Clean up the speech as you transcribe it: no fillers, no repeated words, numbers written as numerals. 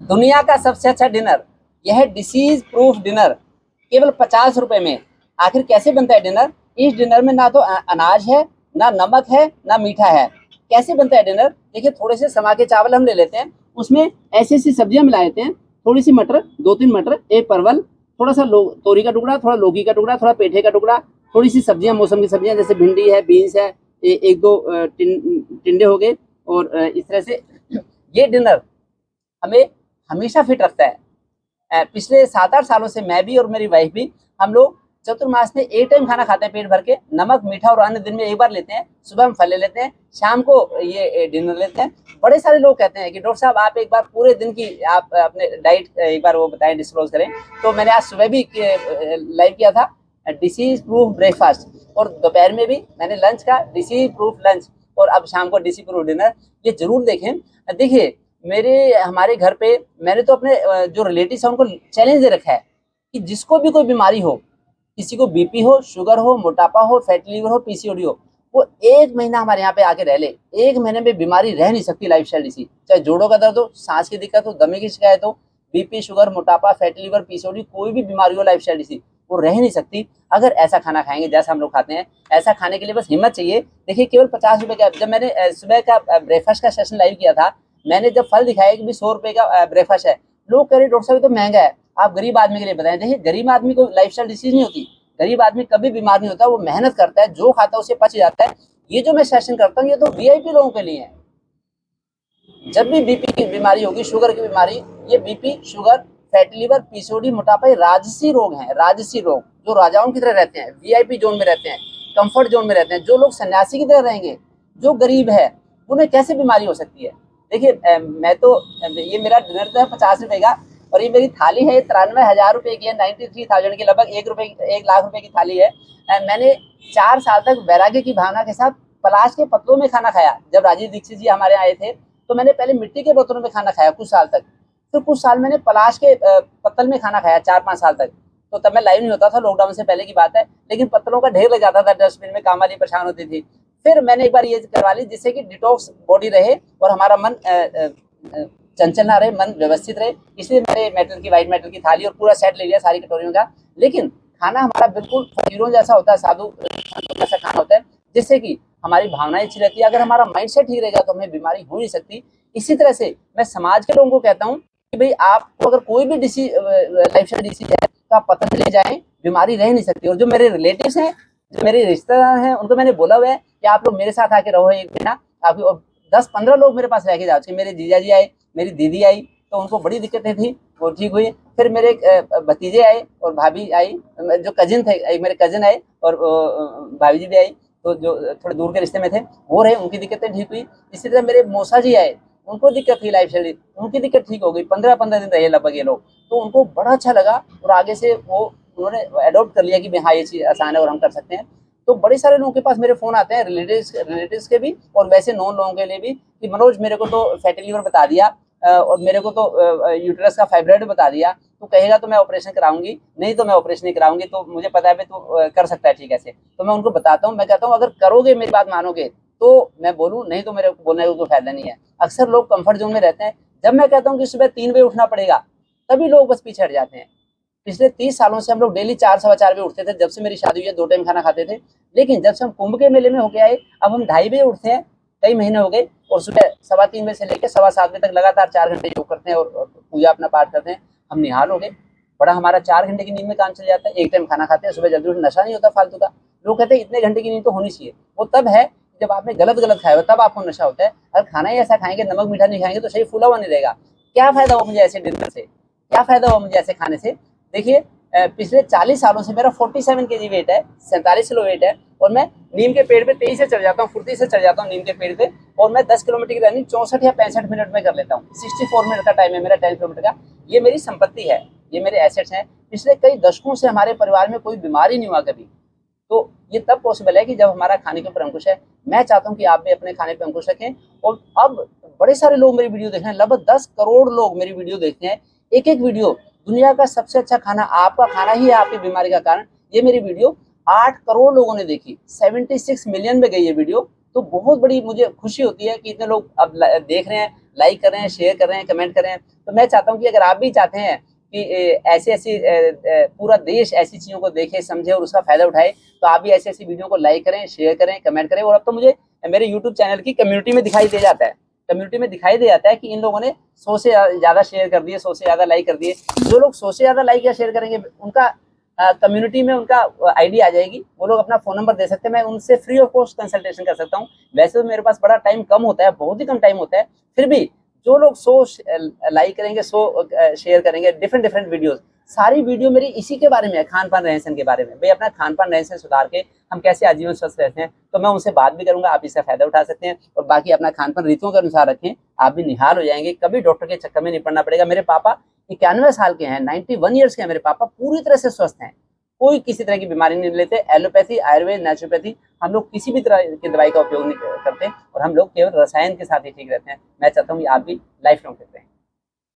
दुनिया का सबसे अच्छा डिनर, यह है डिसीज प्रूफ डिनर, केवल 50 रुपए में। आखिर कैसे बनता है डिनर? इस डिनर में ना तो अनाज है, ना नमक है, ना मीठा है। कैसे बनता है डिनर? देखिए, थोड़े से समा के चावल हम ले लेते हैं, उसमें ऐसी ऐसी सब्जियां मिला देते हैं। थोड़ी सी मटर, 2-3 मटर, एक परवल, थोड़ा सा तोरी का टुकड़ा, थोड़ा लौकी का टुकड़ा, थोड़ा पेठे का टुकड़ा, थोड़ी सी सब्जियां, मौसम की सब्जियां जैसे भिंडी है, बीन्स है, एक दो टिंडे हो गए। और इस तरह से ये डिनर हमें हमेशा फिट रखता है। पिछले 7-8 सालों से मैं भी और मेरी वाइफ भी, हम लोग चतुर्मास में एक टाइम खाना खाते हैं पेट भर के, नमक मीठा और अन्य दिन में एक बार लेते हैं। सुबह हम फल ले लेते हैं, शाम को ये डिनर लेते हैं। बड़े सारे लोग कहते हैं कि डॉक्टर साहब आप एक बार पूरे दिन की आप अपने डाइट एक बार वो बताएं, डिस्क्लोज करें। तो मैंने आज सुबह भी लाइव किया था डिसीज प्रूफ ब्रेकफास्ट, और दोपहर में भी मैंने लंच का डिसीज प्रूफ लंच, और अब शाम को डिसीज प्रूफ डिनर। ये जरूर देखें। देखिए, हमारे घर पे मैंने तो अपने जो रिलेटिव है उनको चैलेंज दे रखा है कि जिसको भी कोई बीमारी हो, किसी को बीपी हो, शुगर हो, मोटापा हो, फैटी लिवर हो, पीसीओडी हो, वो 1 महीना हमारे यहाँ पे आके रह ले। 1 महीने में बीमारी रह नहीं सकती लाइफस्टाइल डिसीज, चाहे जोड़ों का दर्द हो, सांस की दिक्कत हो, दमे की शिकायत हो, बीपी, शुगर, मोटापा, फैटी लिवर, पीसीओडी, कोई भी बीमारी हो लाइफस्टाइल डिसीज, वो रह नहीं सकती अगर ऐसा खाना खाएंगे जैसा हम लोग खाते हैं। ऐसा खाने के लिए बस हिम्मत चाहिए। देखिए, केवल 50 रुपए का, जब मैंने सुबह का ब्रेकफास्ट का सेशन लाइव किया था, मैंने जब फल दिखाया कि 100 रुपए का ब्रेकफास्ट है, लोग कह रहे डॉक्टर साहब ये तो महंगा है, आप गरीब आदमी के लिए बताएं। देखिए, गरीब आदमी को लाइफस्टाइल डिसीज नहीं होती, गरीब आदमी कभी बीमार नहीं होता, वो मेहनत करता है, जो खाता है उसे पच जाता है। ये जो मैं सेशन करता हूँ ये तो वीआईपी लोगों के लिए है। जब भी बीपी की बीमारी होगी, शुगर की बीमारी, ये BP, sugar, fatty liver, PCOD, मोटापा, ये राजसी रोग हैं। राजसी रोग जो राजाओं की तरह रहते हैं, वीआईपी जोन में रहते हैं, कंफर्ट जोन में रहते हैं, जो लोग सन्यासी की तरह रहेंगे, जो गरीब है, उन्हें कैसे बीमारी हो सकती है? देखिए, मैं तो, ये मेरा डिनर तो है 50 रुपए का, और ये मेरी थाली है 93,000 रुपए की है, 93,000 की, लगभग 1 लाख रुपए की थाली है। मैंने 4 साल तक वैराग्य की भावना के साथ पलाश के पत्तलों में खाना खाया। जब राजीव दीक्षित जी हमारे आए थे, तो मैंने पहले मिट्टी के बर्तनों में खाना खाया कुछ साल तक, फिर कुछ साल मैंने पलाश के पत्तल में खाना खाया, 4-5 साल तक। तो तब मैं लाइव नहीं होता था, लॉकडाउन से पहले की बात है, लेकिन पत्तलों का ढेर लग जाता था डस्टबिन में, काम वाली परेशान होती थी। फिर मैंने एक बार ये करवा ली जिससे कि डिटॉक्स बॉडी रहे और हमारा मन चंचल ना रहे, मन व्यवस्थित रहे। इसलिए मैंने मेटल की, व्हाइट मेटल की थाली और पूरा सेट ले लिया सारी कटोरियों का। लेकिन खाना हमारा बिल्कुल फकीरों जैसा होता है, साधु जैसा खाना होता है, जिससे कि हमारी भावनाएं अच्छी रहती है। अगर हमारा माइंडसेट ठीक रहेगा तो हमें बीमारी हो नहीं सकती। इसी तरह से मैं समाज के लोगों को कहता हूँ कि भाई, आपको अगर कोई भी डिसीज, लाइफस्टाइल डिसीज है, तो आप पतंजलि जाएं, बीमारी रह नहीं सकती। और जो मेरे रिलेटिव्स हैं, जो मेरे रिश्तेदार हैं, उनको मैंने बोला हुआ है कि आप लोग मेरे साथ आके रहो 1 महीना। आपकी, और 10-15 लोग मेरे पास रह के जाओ। मेरे जीजा जी आए, मेरी दीदी आई, तो उनको बड़ी दिक्कतें थी, वो ठीक हुई। फिर मेरे भतीजे आए और भाभी आई, जो कजिन थे, मेरे कजिन आए और भाभी जी भी आई, तो जो थोड़े दूर के रिश्ते में थे वो रहे, उनकी दिक्कतें ठीक हुई। इसी तरह मेरे मौसा जी आए, उनको दिक्कत थी लाइफस्टाइल, उनकी दिक्कत ठीक हो गई। 15-15 दिन रहे लगभग ये लोग, तो उनको बड़ा अच्छा लगा, और आगे से वो उन्होंने एडॉप्ट कर लिया कि हाँ, ये चीज़ आसान है और हम कर सकते हैं। तो बड़े सारे लोगों के पास मेरे फ़ोन आते हैं, रिलेटिव्स के भी और वैसे नॉन लोगों के लिए भी, कि मनोज मेरे को तो फैटी लिवर बता दिया, और मेरे को तो यूट्रस का फाइब्रॉइड बता दिया, तू कहेगा तो मैं ऑपरेशन कराऊंगी, नहीं तो मैं ऑपरेशन नहीं कराऊंगी, तो मुझे पता है तू कर सकता है ठीक है से। तो मैं उनको बताता हूँ, मैं कहता हूँ अगर करोगे, मेरी बात मानोगे तो मैं बोलूँ, नहीं तो मेरे को बोलने का कोई फायदा नहीं है। अक्सर लोग कंफर्ट जोन में रहते हैं। जब मैं कहता हूँ कि सुबह 3 बजे उठना पड़ेगा, तभी लोग बस पीछे हट जाते हैं। पिछले 30 सालों से हम लोग डेली 4, 4:15 बजे उठते थे, जब से मेरी शादी हुई है 2 टाइम खाना खाते थे। लेकिन जब से हम कुंभ के मेले में होके आए, अब हम 2:30 बजे उठते हैं, कई महीने हो गए, और सुबह 3:15 बजे से लेकर 7:15 बजे तक लगातार 4 घंटे योग करते हैं और पूजा अपना पाठ करते हैं। हम निहाल हो गए, बड़ा हमारा 4 घंटे की नींद में काम चल जाता है। एक टाइम खाना खाते हैं, सुबह जल्दी उठ, नशा नहीं होता फालतू का। लोग कहते हैं इतने घंटे की नींद तो होनी चाहिए, वो तब है जब आपने गलत गलत खाया हो, तब आपको नशा होता है। अगर खाना ही ऐसा खाएंगे, नमक मीठा नहीं खाएंगे, तो शरीर फूला हुआ नहीं रहेगा। क्या फायदा हुआ मुझे ऐसे डिनर से, क्या फायदा हुआ मुझे ऐसे खाने से? देखिए, पिछले 40 सालों से मेरा 47 kg वेट है, 47 किलो वेट है, और मैं नीम के पेड़ पे तेजी से चढ़ जाता हूँ, फुर्ती से चढ़ जाता हूँ नीम के पेड़ पे, और मैं 10 किलोमीटर की रनिंग 64 या 65 मिनट में कर लेता हूँ। 64 मिनट का टाइम है मेरा 10 किलोमीटर का। ये मेरी संपत्ति है, ये मेरे एसेट्स हैं। पिछले कई दशकों से हमारे परिवार में कोई बीमारी नहीं हुआ कभी। तो ये तब पॉसिबल है कि जब हमारा खाने के ऊपर अंकुश है। मैं चाहता हूँ कि आप भी अपने खाने पे अंकुश रखें। और अब बड़े सारे लोग मेरी वीडियो देख रहे हैं, लगभग 10 करोड़ लोग मेरी वीडियो देखते हैं। एक एक वीडियो, दुनिया का सबसे अच्छा खाना, आपका खाना ही है आपकी बीमारी का कारण। ये मेरी वीडियो 8 करोड़ लोगों ने देखी, 76 मिलियन में गई ये वीडियो। तो बहुत बड़ी मुझे खुशी होती है कि इतने लोग अब देख रहे हैं, लाइक कर रहे हैं, शेयर कर रहे हैं, कमेंट कर रहे हैं। तो मैं चाहता हूँ कि अगर आप भी चाहते हैं कि ऐसी-ऐसी पूरा देश ऐसी चीज़ों को देखे, समझे और उसका फ़ायदा उठाए, तो आप भी ऐसी-ऐसी वीडियो को लाइक करें, शेयर करें, कमेंट करें। और अब तो मुझे मेरे यूट्यूब चैनल की कम्युनिटी में दिखाई दे जाता है। कम्युनिटी में दिखाई दे जाता है कि इन लोगों ने 100 से ज़्यादा शेयर कर दिए, 100 से ज़्यादा लाइक कर दिए। जो लोग 100 से ज़्यादा लाइक या शेयर करेंगे, उनका कम्युनिटी में उनका आईडी आ जाएगी। वो लोग अपना फ़ोन नंबर दे सकते हैं, मैं उनसे फ्री ऑफ कॉस्ट कंसल्टेशन कर सकता हूँ। वैसे तो मेरे पास बड़ा टाइम कम होता है, बहुत ही कम टाइम होता है, फिर भी जो लोग 100 लाइक करेंगे, 100 शेयर करेंगे, डिफरेंट वीडियोस, सारी वीडियो मेरी इसी के बारे में है, खान पान रहन सहन के बारे में। भाई अपना खान पान रहन सहन सुधार के हम कैसे आजीवन स्वस्थ रहते हैं, तो मैं उनसे बात भी करूंगा, आप इसका फायदा उठा सकते हैं। और बाकी अपना खान पान रीतियों के अनुसार रखें, आप भी निहाल हो जाएंगे, कभी डॉक्टर के चक्कर में नहीं पड़ना पड़ेगा। मेरे पापा 91 साल के हैं, 91 ईयर्स के हैं मेरे पापा, पूरी तरह से स्वस्थ हैं, कोई किसी तरह की बीमारी नहीं लेते। एलोपैथी, आयुर्वेद, नेचुरोपैथी, हम लोग किसी भी तरह की दवाई का उपयोग नहीं करते और हम लोग केवल रसायन के साथ ही ठीक रहते हैं। मैं चाहता हूँ कि आप भी लाइफ लॉन्ग फिट रहें।